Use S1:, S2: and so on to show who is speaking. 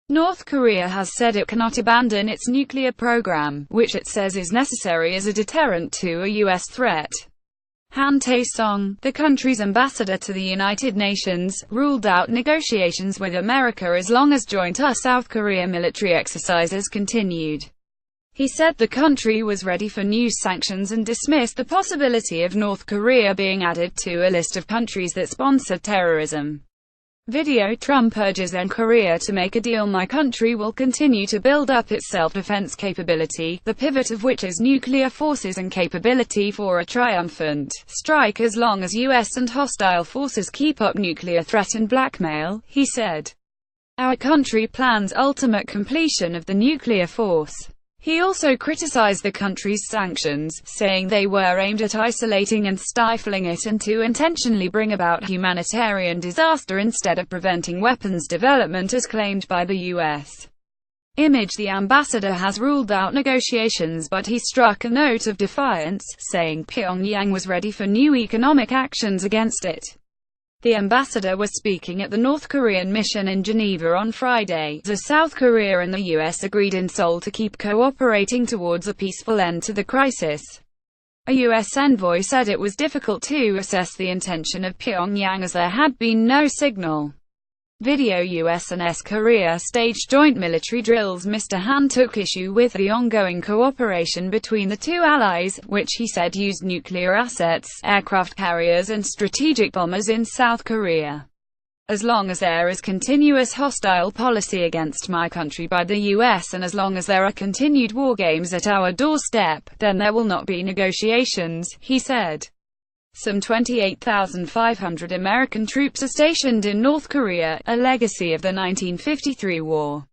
S1: North Korea has said it cannot abandon its nuclear program, which it says is necessary as a deterrent to a U.S. threat. Tae Song, the country's ambassador to the United Nations, ruled out negotiations with America as long as joint US-South Korea military exercises continued. He said the country was ready for new sanctions and dismissed the possibility of North Korea being added to a list of countries that sponsor terrorism. Video: Trump urges Korea to make a deal. My country will continue to build up its self-defense capability, the pivot of which is nuclear forces and capability for a triumphant strike as long as U.S. and hostile forces keep up nuclear threat and blackmail, he said. Our country plans ultimate completion of the nuclear force. He also criticized the country's sanctions, saying they were aimed at isolating and stifling it and to intentionally bring about humanitarian disaster instead of preventing weapons development as claimed by the U.S. The ambassador has ruled out negotiations, but he struck a note of defiance, saying Pyongyang was ready for new economic actions against it. The ambassador was speaking at the North Korean mission in Geneva on Friday, as South Korea and the U.S. agreed in Seoul to keep cooperating towards a peaceful end to the crisis. A U.S. envoy said it was difficult to assess the intention of Pyongyang as there had been no signal. Video: U.S. and Korea staged joint military drills. Mr. Han took issue with the ongoing cooperation between the two allies, which he said used nuclear assets, aircraft carriers and strategic bombers in South Korea. As long as there is continuous hostile policy against my country by the U.S. and as long as there are continued war games at our doorstep, then there will not be negotiations, he said. Some 28,500 American troops are stationed in North Korea, a legacy of the 1953 war.